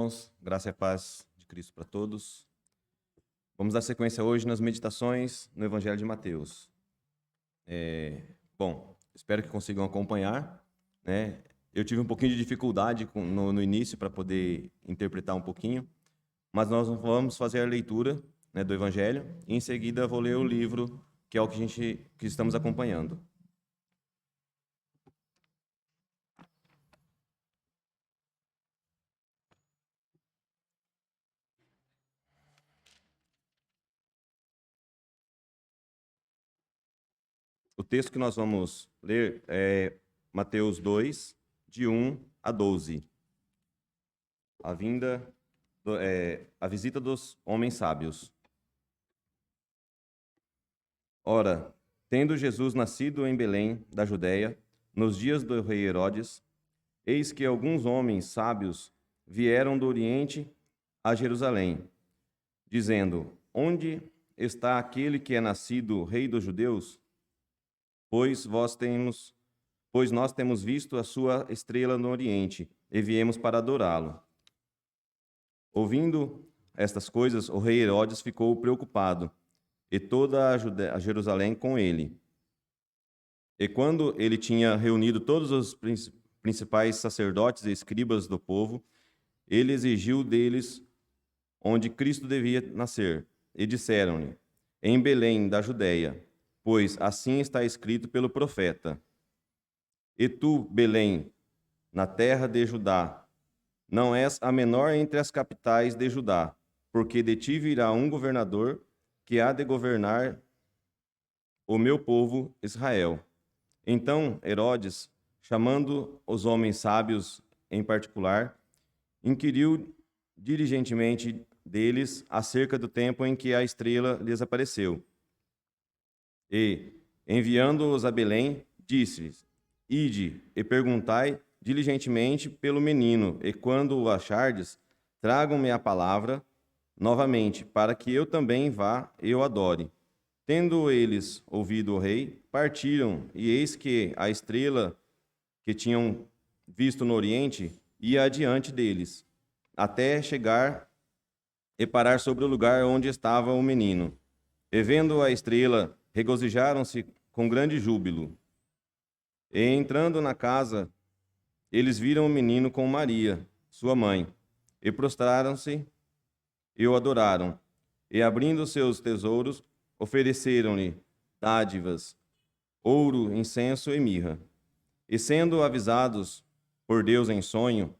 Irmãos, graça e paz de Cristo para todos. Vamos dar sequência hoje nas meditações no Evangelho de Mateus. Espero que consigam acompanhar, né? Eu tive um pouquinho de dificuldade no início para poder interpretar um pouquinho, mas nós vamos fazer a leitura, né, do Evangelho e em seguida vou ler o livro que é o que estamos acompanhando. O texto que nós vamos ler é Mateus 2, de 1 a 12. A visita dos homens sábios. Ora, tendo Jesus nascido em Belém, da Judéia, nos dias do rei Herodes, eis que alguns homens sábios vieram do Oriente a Jerusalém, dizendo: Onde está aquele que é nascido rei dos judeus? Pois nós temos visto a sua estrela no Oriente e viemos para adorá-lo. Ouvindo estas coisas, o rei Herodes ficou preocupado, e toda a Jerusalém com ele. E quando ele tinha reunido todos os principais sacerdotes e escribas do povo, ele exigiu deles onde Cristo devia nascer. E disseram-lhe: em Belém da Judéia, pois assim está escrito pelo profeta: E tu, Belém, na terra de Judá, não és a menor entre as capitais de Judá, porque de ti virá um governador que há de governar o meu povo Israel. Então Herodes, chamando os homens sábios em particular, inquiriu diligentemente deles acerca do tempo em que a estrela lhes apareceu. E, enviando-os a Belém, disse-lhes: Ide e perguntai diligentemente pelo menino, e quando o achardes, tragam-me a palavra novamente, para que eu também vá e o adore. Tendo eles ouvido o rei, partiram, e eis que a estrela que tinham visto no oriente ia adiante deles, até chegar e parar sobre o lugar onde estava o menino. E vendo a estrela, regozijaram-se com grande júbilo. E entrando na casa, eles viram o menino com Maria, sua mãe, e prostraram-se e o adoraram. E abrindo seus tesouros, ofereceram-lhe dádivas, ouro, incenso e mirra. E sendo avisados por Deus em sonho,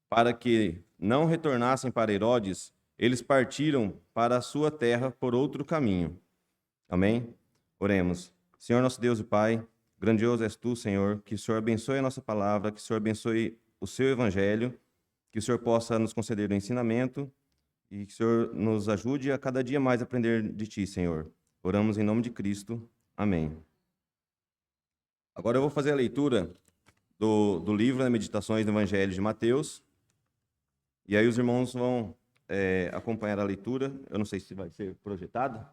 para que não retornassem para Herodes, eles partiram para a sua terra por outro caminho. Amém? Oremos. Senhor nosso Deus e Pai, grandioso és tu, Senhor, que o Senhor abençoe a nossa palavra, que o Senhor abençoe o seu evangelho, que o Senhor possa nos conceder o ensinamento e que o Senhor nos ajude a cada dia mais aprender de ti, Senhor. Oramos em nome de Cristo. Amém. Agora eu vou fazer a leitura do livro, né, Meditações do Evangelho de Mateus. E aí os irmãos vão acompanhar a leitura. Eu não sei se vai ser projetado.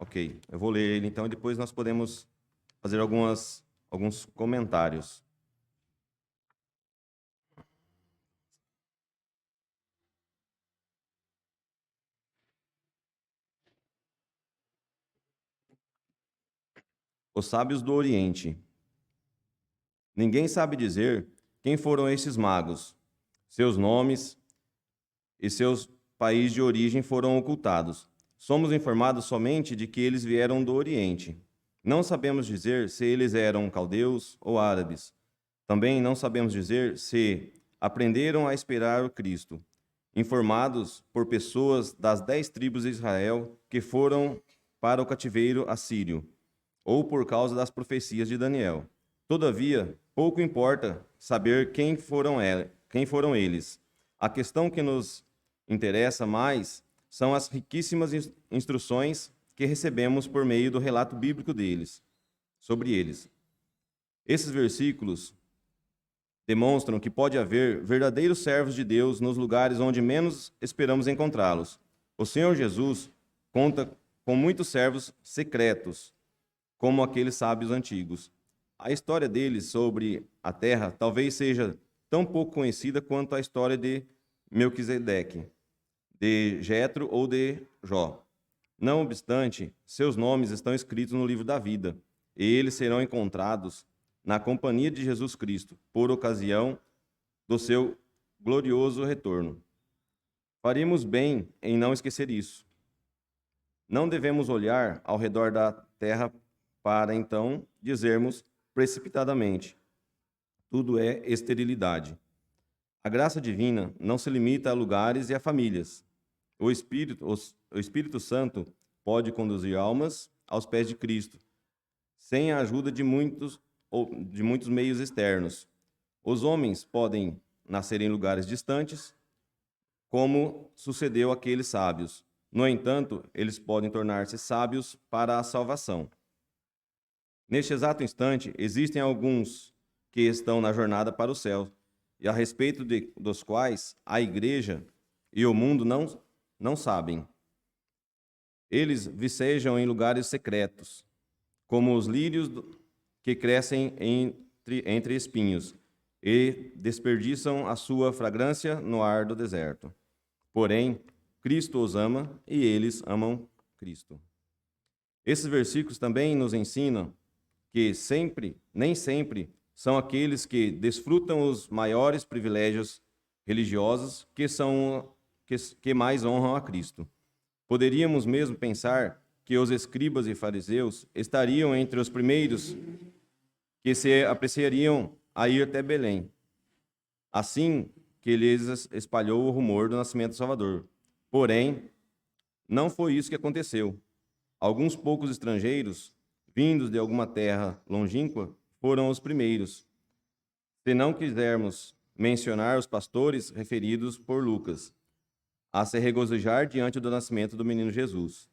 Ok, eu vou ler ele então e depois nós podemos fazer alguns comentários. Os sábios do Oriente. Ninguém sabe dizer quem foram esses magos. Seus nomes e seus países de origem foram ocultados. Somos informados somente de que eles vieram do Oriente. Não sabemos dizer se eles eram caldeus ou árabes. Também não sabemos dizer se aprenderam a esperar o Cristo, informados por pessoas das 10 tribos de Israel que foram para o cativeiro assírio, ou por causa das profecias de Daniel. Todavia, pouco importa saber quem foram eles. A questão que nos interessa mais são as riquíssimas instruções que recebemos por meio do relato bíblico sobre eles. Esses versículos demonstram que pode haver verdadeiros servos de Deus nos lugares onde menos esperamos encontrá-los. O Senhor Jesus conta com muitos servos secretos, como aqueles sábios antigos. A história deles sobre a terra talvez seja tão pouco conhecida quanto a história de Melquisedeque, de Jetro ou de Jó. Não obstante, seus nomes estão escritos no livro da vida, e eles serão encontrados na companhia de Jesus Cristo, por ocasião do seu glorioso retorno. Faríamos bem em não esquecer isso. Não devemos olhar ao redor da terra para então dizermos precipitadamente: tudo é esterilidade. A graça divina não se limita a lugares e a famílias. O Espírito Santo pode conduzir almas aos pés de Cristo, sem a ajuda de muitos meios externos. Os homens podem nascer em lugares distantes, como sucedeu àqueles sábios. No entanto, eles podem tornar-se sábios para a salvação. Neste exato instante, existem alguns que estão na jornada para o céu, e a respeito dos quais a igreja e o mundo não sabem. Eles vicejam em lugares secretos, como os lírios que crescem entre espinhos, e desperdiçam a sua fragrância no ar do deserto. Porém, Cristo os ama e eles amam Cristo. Esses versículos também nos ensinam que nem sempre são aqueles que desfrutam os maiores privilégios religiosos que mais honram a Cristo. Poderíamos mesmo pensar que os escribas e fariseus estariam entre os primeiros que se apreciariam a ir até Belém, assim que lhes espalhou o rumor do nascimento do Salvador. Porém, não foi isso que aconteceu. Alguns poucos estrangeiros, vindos de alguma terra longínqua, foram os primeiros. Se não quisermos mencionar os pastores referidos por Lucas, a se regozijar diante do nascimento do menino Jesus.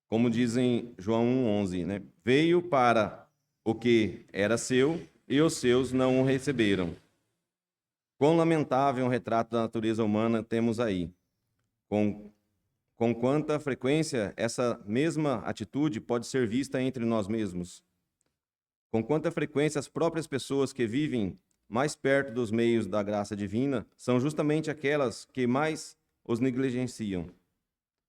Como diz em João 1,11, né? Veio para o que era seu e os seus não o receberam. Quão lamentável um retrato da natureza humana temos aí. Com quanta frequência essa mesma atitude pode ser vista entre nós mesmos? Com quanta frequência as próprias pessoas que vivem mais perto dos meios da graça divina são justamente aquelas que mais os negligenciam.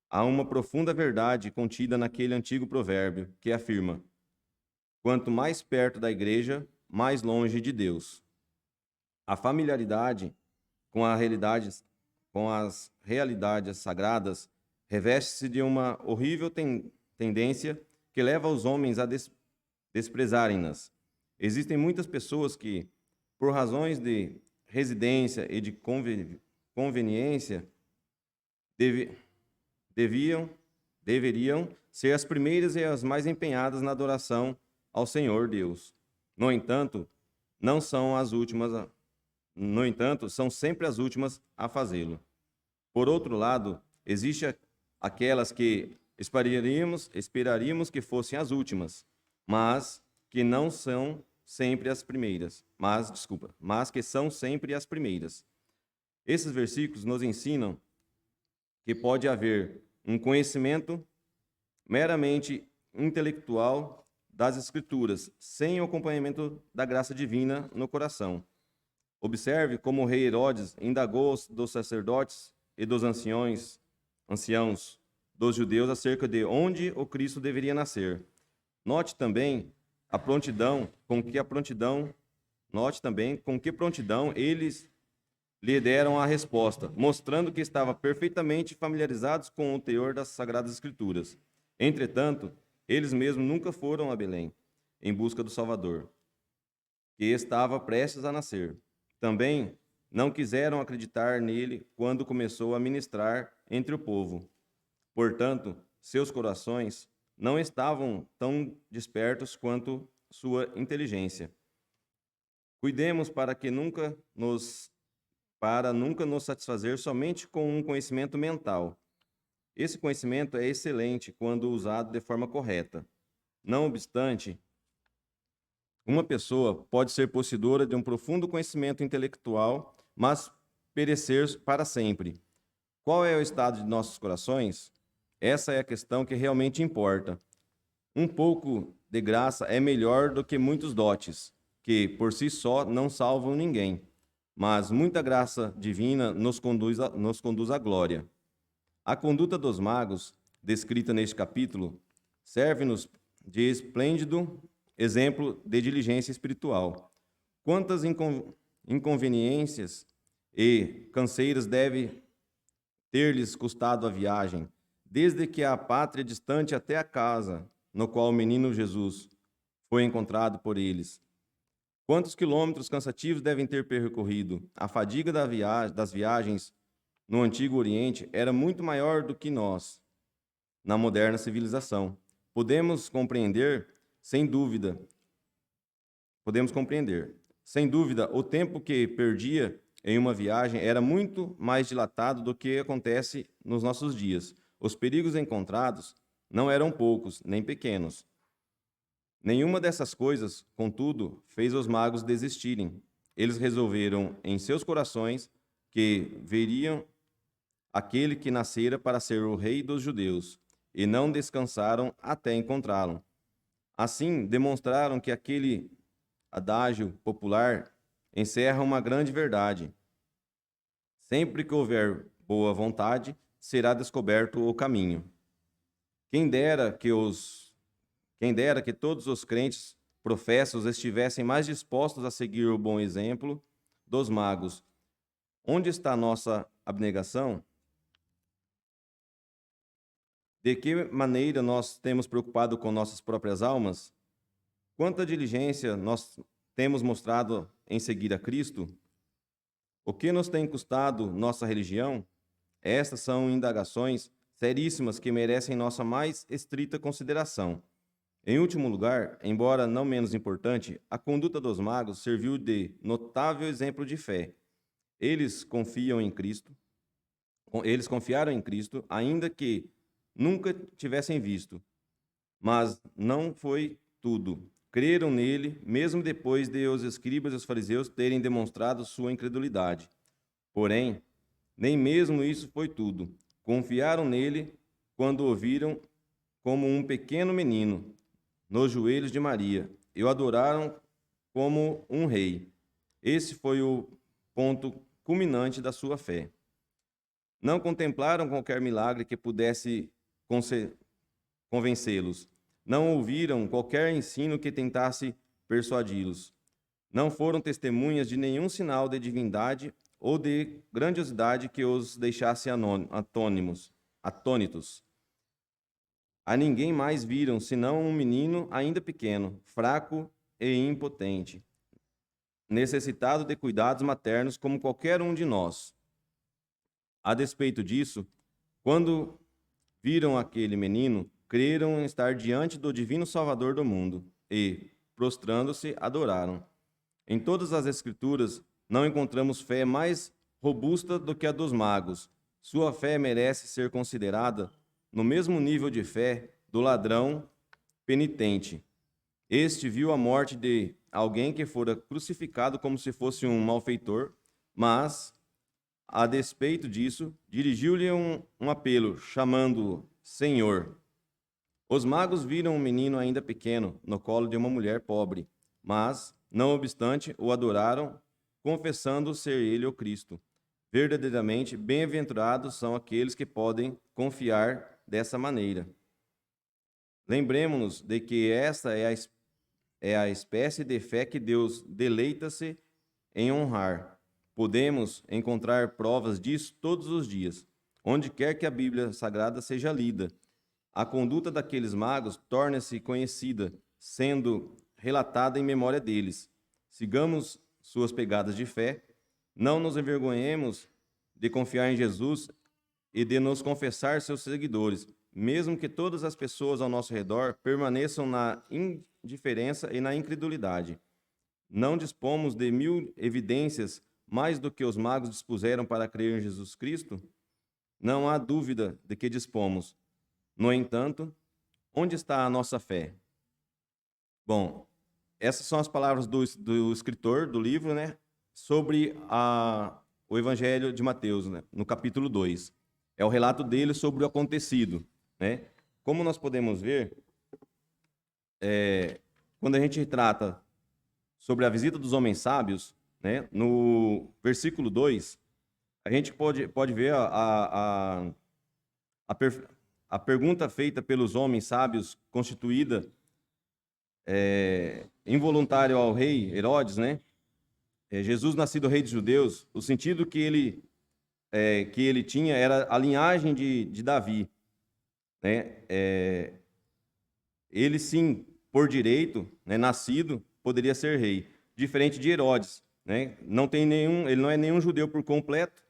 Há uma profunda verdade contida naquele antigo provérbio que afirma: quanto mais perto da igreja, mais longe de Deus. A familiaridade com as realidades sagradas reveste-se de uma horrível tendência que leva os homens a desprezarem-nas. Existem muitas pessoas que, por razões de residência e de conveniência, deveriam ser as primeiras e as mais empenhadas na adoração ao Senhor Deus. No entanto, são sempre as últimas a fazê-lo. Por outro lado, existem aquelas que esperaríamos que fossem as últimas, mas que não são sempre as primeiras, mas que são sempre as primeiras. Esses versículos nos ensinam que pode haver um conhecimento meramente intelectual das Escrituras, sem o acompanhamento da graça divina no coração. Observe como o rei Herodes indagou dos sacerdotes e dos anciãos dos judeus acerca de onde o Cristo deveria nascer. Note também com que prontidão eles lhe deram a resposta, mostrando que estavam perfeitamente familiarizados com o teor das Sagradas Escrituras. Entretanto, eles mesmos nunca foram a Belém, em busca do Salvador, que estava prestes a nascer. Também não quiseram acreditar nele quando começou a ministrar entre o povo. Portanto, seus corações não estavam tão despertos quanto sua inteligência. Cuidemos para nunca nos satisfazer somente com um conhecimento mental. Esse conhecimento é excelente quando usado de forma correta. Não obstante, uma pessoa pode ser possuidora de um profundo conhecimento intelectual, mas perecer para sempre. Qual é o estado de nossos corações? Essa é a questão que realmente importa. Um pouco de graça é melhor do que muitos dotes, que por si só não salvam ninguém. mas muita graça divina nos conduz à glória. A conduta dos magos, descrita neste capítulo, serve-nos de esplêndido exemplo de diligência espiritual. Quantas inconveniências e canseiras deve ter-lhes custado a viagem, desde que a pátria distante até a casa, no qual o menino Jesus foi encontrado por eles. Quantos quilômetros cansativos devem ter percorrido? A fadiga das viagens no Antigo Oriente era muito maior do que nós, na moderna civilização. Podemos compreender, sem dúvida, o tempo que perdia em uma viagem era muito mais dilatado do que acontece nos nossos dias. Os perigos encontrados não eram poucos, nem pequenos. Nenhuma dessas coisas, contudo, fez os magos desistirem. Eles resolveram em seus corações que veriam aquele que nascera para ser o rei dos judeus, e não descansaram até encontrá-lo. Assim, demonstraram que aquele adágio popular encerra uma grande verdade. Sempre que houver boa vontade, será descoberto o caminho. Quem dera que todos os crentes professos estivessem mais dispostos a seguir o bom exemplo dos magos. Onde está a nossa abnegação? De que maneira nós temos preocupado com nossas próprias almas? Quanta diligência nós temos mostrado em seguir a Cristo? O que nos tem custado nossa religião? Estas são indagações seríssimas que merecem nossa mais estrita consideração. Em último lugar, embora não menos importante, a conduta dos magos serviu de notável exemplo de fé. Eles confiaram em Cristo, ainda que nunca tivessem visto. Mas não foi tudo. Creram nele, mesmo depois de os escribas e os fariseus terem demonstrado sua incredulidade. Porém, nem mesmo isso foi tudo. Confiaram nele quando o viram como um pequeno menino, nos joelhos de Maria, e o adoraram como um rei. Esse foi o ponto culminante da sua fé. Não contemplaram qualquer milagre que pudesse convencê-los. Não ouviram qualquer ensino que tentasse persuadi-los. Não foram testemunhas de nenhum sinal de divindade ou de grandiosidade que os deixasse atônitos. A ninguém mais viram, senão um menino ainda pequeno, fraco e impotente, necessitado de cuidados maternos como qualquer um de nós. A despeito disso, quando viram aquele menino, creram em estar diante do divino Salvador do mundo e, prostrando-se, adoraram. Em todas as Escrituras, não encontramos fé mais robusta do que a dos magos. Sua fé merece ser considerada no mesmo nível de fé do ladrão penitente. Este viu a morte de alguém que fora crucificado como se fosse um malfeitor, mas, a despeito disso, dirigiu-lhe um apelo, chamando-o Senhor. Os magos viram um menino ainda pequeno no colo de uma mulher pobre, mas, não obstante, o adoraram, confessando ser ele o Cristo. Verdadeiramente, bem-aventurados são aqueles que podem confiar dessa maneira. Lembremos-nos de que esta é a espécie de fé que Deus deleita-se em honrar. Podemos encontrar provas disso todos os dias, onde quer que a Bíblia Sagrada seja lida. A conduta daqueles magos torna-se conhecida, sendo relatada em memória deles. Sigamos suas pegadas de fé, não nos envergonhemos de confiar em Jesus e de nos confessar seus seguidores, mesmo que todas as pessoas ao nosso redor permaneçam na indiferença e na incredulidade. Não dispomos de 1000 evidências mais do que os magos dispuseram para crer em Jesus Cristo? Não há dúvida de que dispomos. No entanto, onde está a nossa fé? Bom, essas são as palavras do escritor do livro, né, sobre o Evangelho de Mateus, né, no capítulo 2. É o relato dele sobre o acontecido, né? Como nós podemos ver, quando a gente trata sobre a visita dos homens sábios, né? No versículo 2, a gente pode ver a pergunta feita pelos homens sábios, constituída involuntário ao rei Herodes, né? Jesus nascido rei dos judeus, o sentido que ele tinha era a linhagem de Davi, né? Ele sim, por direito, né, nascido, poderia ser rei, diferente de Herodes, né? Ele não é nenhum judeu por completo,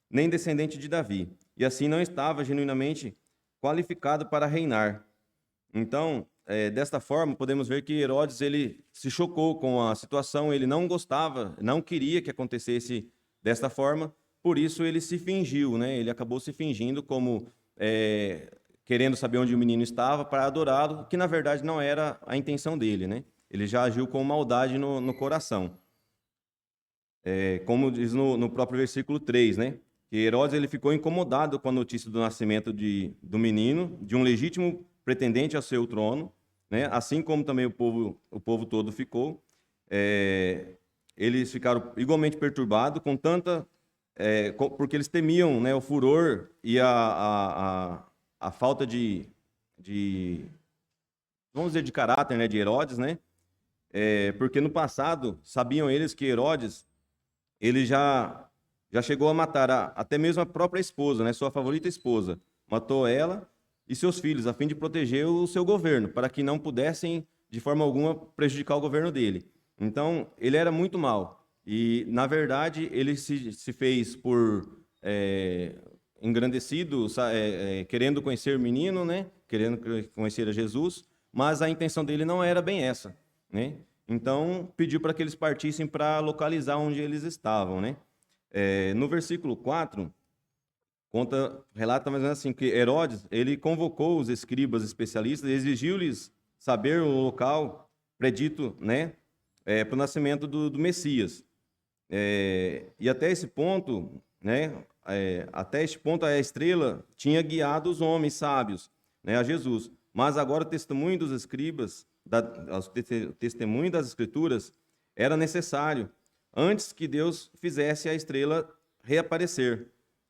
nem descendente de Davi, e assim não estava genuinamente qualificado para reinar. Então, desta forma, podemos ver que Herodes ele se chocou com a situação, ele não gostava, não queria que acontecesse desta forma, por isso ele se fingiu, né? Ele acabou se fingindo como querendo saber onde o menino estava para adorá-lo, que na verdade não era a intenção dele, né? Ele já agiu com maldade no coração. Como diz no próprio versículo 3, né? Que Herodes ele ficou incomodado com a notícia do nascimento do menino, de um legítimo pretendente ao seu trono, né? Assim como também o povo todo ficou. Eles ficaram igualmente perturbados porque eles temiam, né, o furor e a falta vamos dizer, de caráter, né, de Herodes, né? Porque no passado sabiam eles que Herodes ele já chegou a matar até mesmo a própria esposa, né, sua favorita esposa. Matou ela e seus filhos, a fim de proteger o seu governo, para que não pudessem, de forma alguma, prejudicar o governo dele. Então, ele era muito mau. E, na verdade, ele se fez por engrandecido, querendo conhecer o menino, né, querendo conhecer a Jesus, mas a intenção dele não era bem essa, né? Então, pediu para que eles partissem para localizar onde eles estavam, né? No versículo 4, relata mais ou menos assim, que Herodes, ele convocou os escribas especialistas e exigiu-lhes saber o local predito, né, para o nascimento do Messias. E até esse ponto, né, até este ponto a estrela tinha guiado os homens sábios, né, a Jesus. Mas agora o testemunho dos escribas, o testemunho das escrituras, era necessário antes que Deus fizesse a estrela reaparecer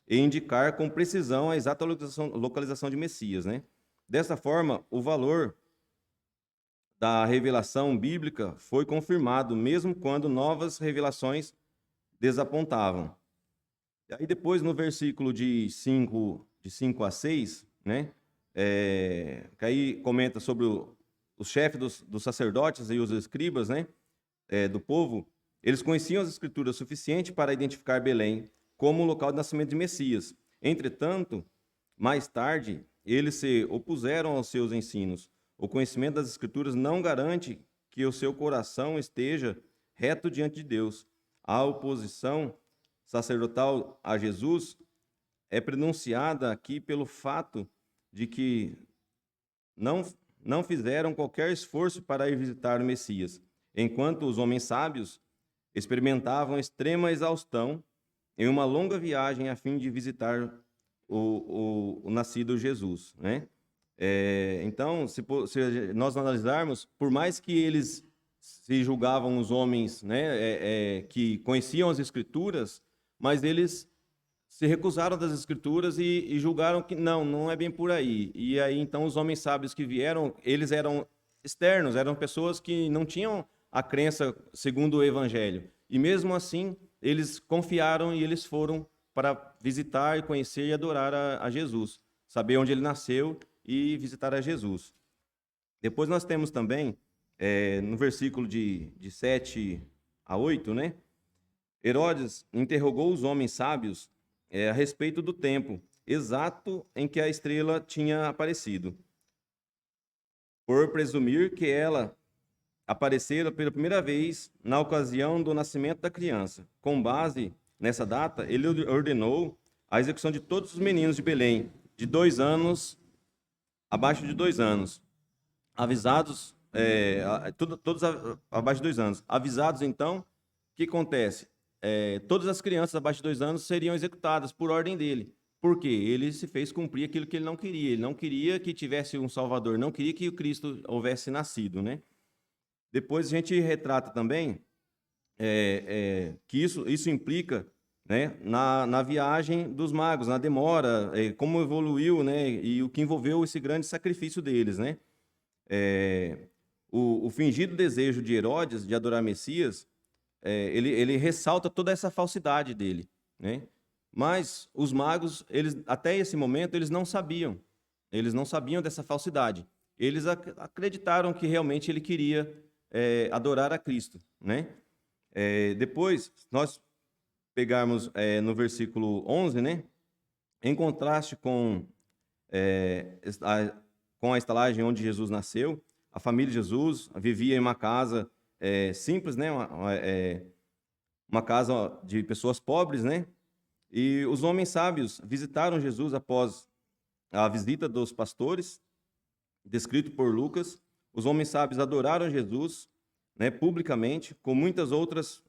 e indicar com precisão a exata localização de Messias, né? Dessa forma, o valor da revelação bíblica foi confirmado, mesmo quando novas revelações desapontavam. E aí depois, no versículo de 5 a 6, né, que aí comenta sobre o chefe dos sacerdotes e os escribas, né, do povo, eles conheciam as escrituras suficiente para identificar Belém como o local de nascimento de Messias. Entretanto, mais tarde, eles se opuseram aos seus ensinos. O conhecimento das escrituras não garante que o seu coração esteja reto diante de Deus. A oposição sacerdotal a Jesus é pronunciada aqui pelo fato de que não fizeram qualquer esforço para ir visitar o Messias, enquanto os homens sábios experimentavam extrema exaustão em uma longa viagem a fim de visitar o nascido Jesus, né? Então, se nós analisarmos, por mais que eles se julgavam os homens, né, que conheciam as Escrituras, mas eles se recusaram das Escrituras e julgaram que não é bem por aí. E aí, então, os homens sábios que vieram, eles eram externos, eram pessoas que não tinham a crença segundo o Evangelho. E mesmo assim, eles confiaram e eles foram para visitar e conhecer e adorar a Jesus, saber onde ele nasceu e visitar a Jesus. Depois nós temos também, no versículo de 7 a 8, né? Herodes interrogou os homens sábios a respeito do tempo exato em que a estrela tinha aparecido, por presumir que ela aparecera pela primeira vez na ocasião do nascimento da criança. Com base nessa data, ele ordenou a execução de todos os meninos de Belém, de 2 anos, abaixo de 2 anos, avisados, todos abaixo de 2 anos. Avisados, então, o que acontece? Todas as crianças abaixo de 2 anos seriam executadas por ordem dele. Por quê? Ele se fez cumprir aquilo que ele não queria. Ele não queria que tivesse um Salvador, não queria que o Cristo houvesse nascido, né? Depois a gente retrata também que isso implica, né, na viagem dos magos, na demora, como evoluiu, né, e o que envolveu esse grande sacrifício deles, né? O fingido desejo de Herodes de adorar Messias, ele ressalta toda essa falsidade dele, né? Mas os magos, até esse momento, eles não sabiam dessa falsidade. Eles acreditaram que realmente ele queria adorar a Cristo, né? Depois, nós pegarmos no versículo 11, né? Em contraste com a estalagem onde Jesus nasceu, a família de Jesus vivia em uma casa simples, né? Uma casa de pessoas pobres, né? E os homens sábios visitaram Jesus após a visita dos pastores, descrito por Lucas. Os homens sábios adoraram Jesus, né, publicamente, como muitas outras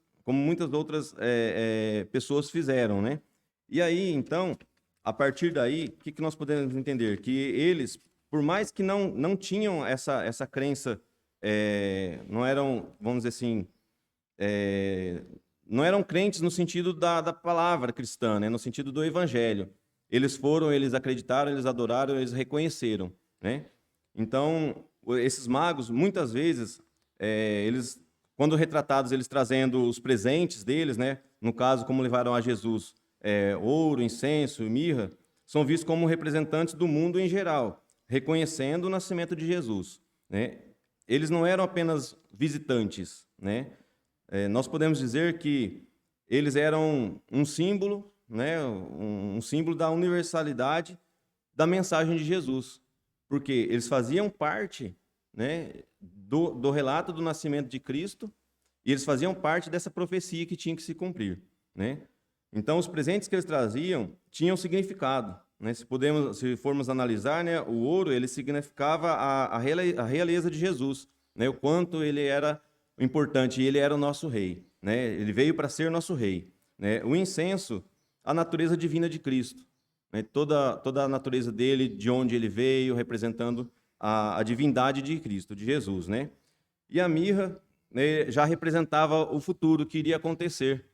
pessoas fizeram, né? E aí, então, a partir daí, o que nós podemos entender? Que eles, por mais que não tinham essa crença, não eram, vamos dizer assim, não eram crentes no sentido da palavra cristã, né? No sentido do evangelho. Eles acreditaram, eles adoraram, eles reconheceram, né? Então, esses magos, muitas vezes, eles, quando retratados, eles trazendo os presentes deles, né? No caso, como levaram a Jesus ouro, incenso e mirra, são vistos como representantes do mundo em geral, reconhecendo o nascimento de Jesus, né? Eles não eram apenas visitantes, né? Nós podemos dizer que eles eram um símbolo, né? Um símbolo da universalidade da mensagem de Jesus, porque eles faziam parte, né, do relato do nascimento de Cristo, e eles faziam parte dessa profecia que tinha que se cumprir, né? Então, os presentes que eles traziam tinham significado, né? Se formos analisar, né, o ouro ele significava a realeza de Jesus, né? O quanto ele era importante, e ele era o nosso rei, né? Ele veio para ser nosso rei, né? O incenso, a natureza divina de Cristo, né? Toda a natureza dele, de onde ele veio, representando a divindade de Cristo, de Jesus, né? E a mirra, né, já representava o futuro que iria acontecer,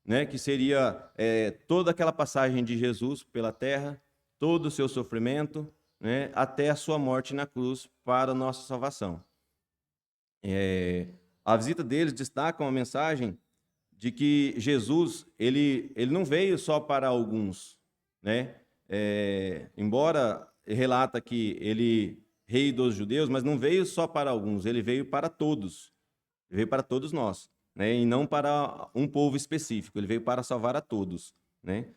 né? Que seria toda aquela passagem de Jesus pela terra, todo o seu sofrimento, né? Até a sua morte na cruz para a nossa salvação. A visita deles destaca uma mensagem de que Jesus ele não veio só para alguns, né? Embora relata que ele rei dos judeus, mas não veio só para alguns, ele veio para todos, ele veio para todos nós, né? E não para um povo específico, ele veio para salvar a todos, né?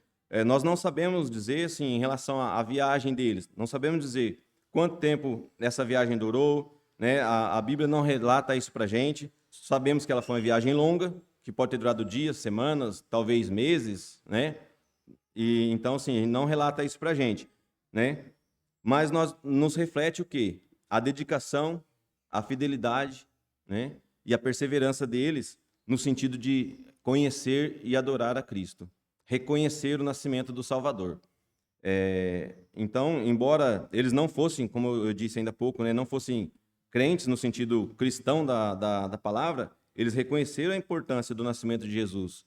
Nós não sabemos dizer assim em relação à viagem deles, não sabemos dizer quanto tempo essa viagem durou, né? A Bíblia não relata isso para a gente. Sabemos que ela foi uma viagem longa, que pode ter durado dias, semanas, talvez meses, né? E então, assim, não relata isso para a gente, né? Mas nos reflete o quê? A dedicação, a fidelidade, né? E a perseverança deles no sentido de conhecer e adorar a Cristo, reconhecer o nascimento do Salvador. Então, embora eles não fossem, como eu disse ainda há pouco, né, não fossem crentes no sentido cristão da palavra, eles reconheceram a importância do nascimento de Jesus,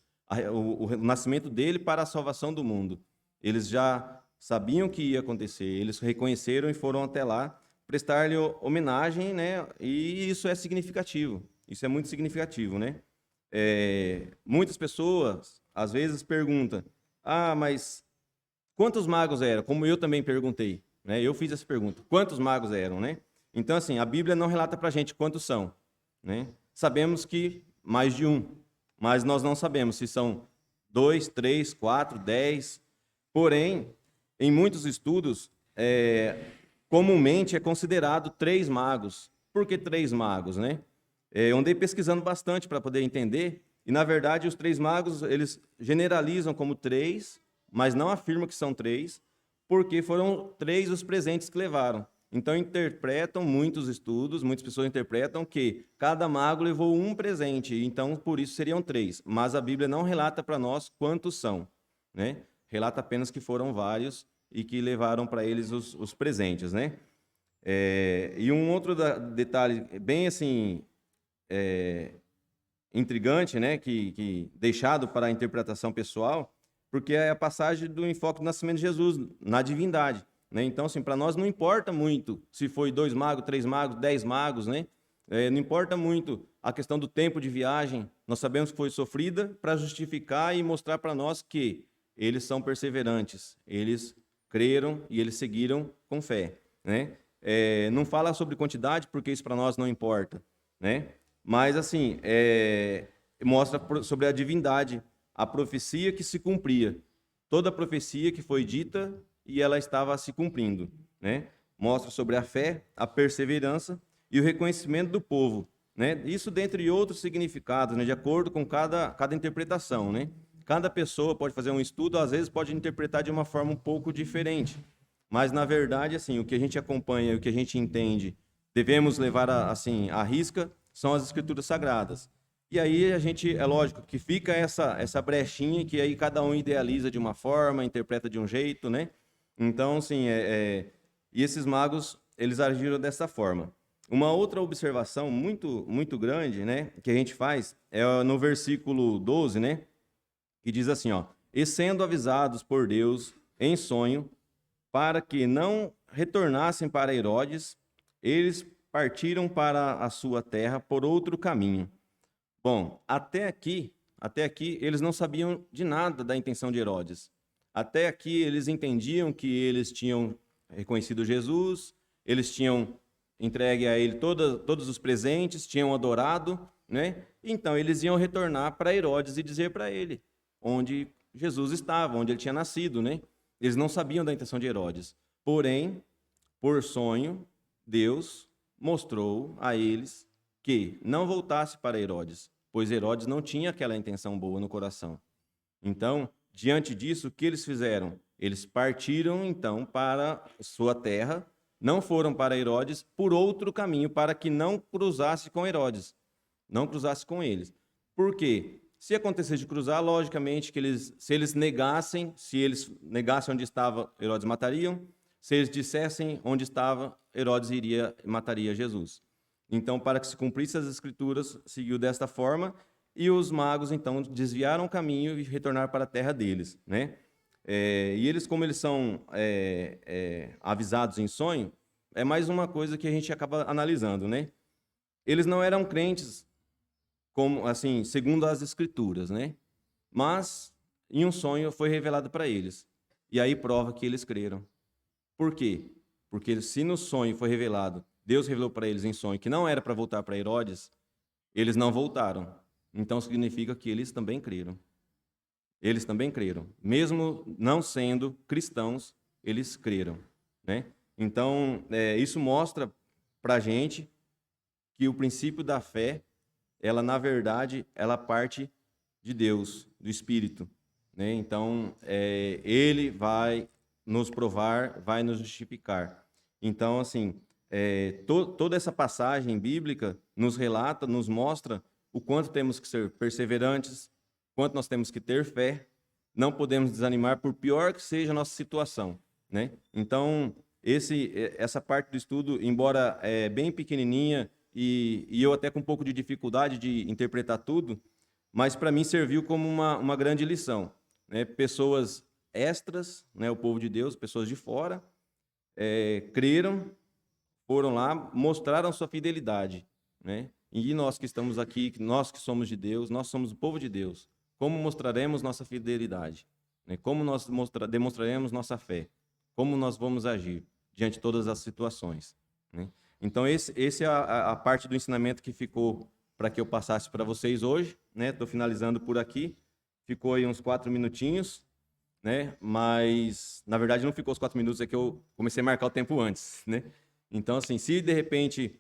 o nascimento dele para a salvação do mundo. Eles já sabiam que ia acontecer, eles reconheceram e foram até lá prestar-lhe homenagem, né? E isso é significativo, isso é muito significativo, né? Muitas pessoas, às vezes, perguntam, mas quantos magos eram? Como eu também perguntei, né? Eu fiz essa pergunta. Quantos magos eram, né? Então, assim, a Bíblia não relata para a gente quantos são, né? Sabemos que mais de um, mas nós não sabemos se são 2, 3, 4, 10. Porém, em muitos estudos, comumente é considerado 3 magos. Por que 3 magos, né? Eu andei pesquisando bastante para poder entender, e na verdade os 3 magos, eles generalizam como 3, mas não afirmam que são 3, porque foram 3 os presentes que levaram. Então interpretam muitos estudos, muitas pessoas interpretam que cada mago levou um presente, então por isso seriam 3. Mas a Bíblia não relata para nós quantos são, né? Relata apenas que foram vários e que levaram para eles os presentes, né? E um outro detalhe bem assim intrigante, né, que deixado para a interpretação pessoal, porque é a passagem do enfoque do nascimento de Jesus na divindade, né? Então, assim, para nós não importa muito se foi 2 magos, 3 magos, 10 magos, né? Não importa muito a questão do tempo de viagem. Nós sabemos que foi sofrida para justificar e mostrar para nós que eles são perseverantes, eles creram e eles seguiram com fé, né? Não fala sobre quantidade, porque isso para nós não importa, né? Mas, assim, mostra sobre a divindade, a profecia que se cumpria. Toda a profecia que foi dita e ela estava se cumprindo, né? Mostra sobre a fé, a perseverança e o reconhecimento do povo, né? Isso dentre outros significados, né? De acordo com cada interpretação, né? Cada pessoa pode fazer um estudo, às vezes pode interpretar de uma forma um pouco diferente. Mas, na verdade, assim, o que a gente acompanha, o que a gente entende, devemos levar assim, à risca, são as escrituras sagradas. E aí a gente, é lógico que fica essa brechinha que aí cada um idealiza de uma forma, interpreta de um jeito, né? Então, assim, e esses magos, eles agiram dessa forma. Uma outra observação muito, muito grande, né, que a gente faz, é no versículo 12, né, que diz assim, ó, e sendo avisados por Deus em sonho, para que não retornassem para Herodes, eles partiram para a sua terra por outro caminho. Bom, até aqui eles não sabiam de nada da intenção de Herodes. Até aqui eles entendiam que eles tinham reconhecido Jesus, eles tinham entregue a ele todos os presentes, tinham adorado, né? Então eles iam retornar para Herodes e dizer para ele onde Jesus estava, onde ele tinha nascido, né? Eles não sabiam da intenção de Herodes. Porém, por sonho, Deus mostrou a eles que não voltasse para Herodes, pois Herodes não tinha aquela intenção boa no coração. Então, diante disso, o que eles fizeram? Eles partiram então para sua terra, não foram para Herodes por outro caminho, para que não cruzasse com Herodes, não cruzasse com eles. Por quê? Se acontecesse de cruzar, logicamente que se eles negassem onde estava, Herodes matariam. Se eles dissessem onde estava, Herodes iria e mataria Jesus. Então, para que se cumprisse as escrituras, seguiu desta forma, e os magos, então, desviaram o caminho e retornaram para a terra deles, né? E eles, como eles são avisados em sonho, é mais uma coisa que a gente acaba analisando, né? Eles não eram crentes, como assim, segundo as escrituras, né? Mas em um sonho foi revelado para eles. E aí prova que eles creram. Por quê? Porque se no sonho foi revelado, Deus revelou para eles em sonho que não era para voltar para Herodes, eles não voltaram. Então significa que eles também creram. Eles também creram. Mesmo não sendo cristãos, eles creram, né? Então, isso mostra para a gente que o princípio da fé, ela, na verdade, ela parte de Deus, do Espírito, né? Então, ele vai nos provar, vai nos justificar. Então, assim, toda essa passagem bíblica nos relata, nos mostra o quanto temos que ser perseverantes, quanto nós temos que ter fé, não podemos desanimar por pior que seja a nossa situação, né? Então, essa parte do estudo, embora bem pequenininha e eu até com um pouco de dificuldade de interpretar tudo, mas para mim serviu como uma grande lição, né? Pessoas extras, né? O povo de Deus, pessoas de fora, creram, foram lá, mostraram sua fidelidade, né? E nós que estamos aqui, nós que somos de Deus, nós somos o povo de Deus, como mostraremos nossa fidelidade, né? Como nós demonstraremos nossa fé, como nós vamos agir diante de todas as situações, né? Então, esse é a parte do ensinamento que ficou para que eu passasse para vocês hoje, né? Estou finalizando por aqui. Ficou aí uns 4 minutinhos, né? Mas, na verdade, não ficou os 4 minutos, é que eu comecei a marcar o tempo antes, né? Então, assim, se de repente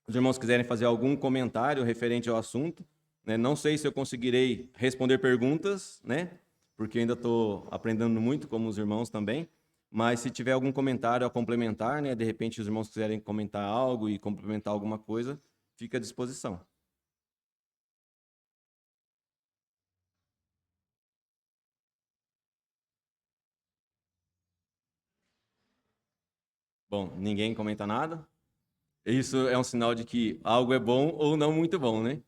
os irmãos quiserem fazer algum comentário referente ao assunto, né? Não sei se eu conseguirei responder perguntas, né? Porque ainda estou aprendendo muito, como os irmãos também. Mas se tiver algum comentário a complementar, né? De repente os irmãos quiserem comentar algo e complementar alguma coisa, fica à disposição. Bom, ninguém comenta nada? Isso é um sinal de que algo é bom ou não muito bom, né?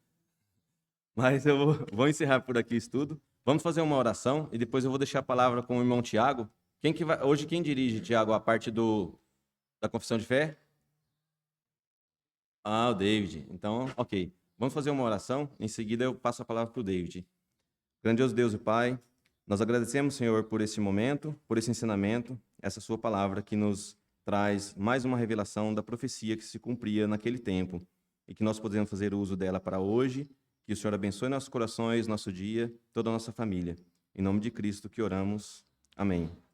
Mas eu vou encerrar por aqui o estudo. Vamos fazer uma oração e depois eu vou deixar a palavra com o irmão Tiago. Hoje quem dirige, Tiago, a parte da confissão de fé? Ah, o David. Então, ok. Vamos fazer uma oração. Em seguida eu passo a palavra para o David. Grandioso Deus e Pai, nós agradecemos, Senhor, por esse momento, por esse ensinamento, essa sua palavra que nos traz mais uma revelação da profecia que se cumpria naquele tempo e que nós podemos fazer uso dela para hoje. Que o Senhor abençoe nossos corações, nosso dia, toda a nossa família. Em nome de Cristo que oramos. Amém.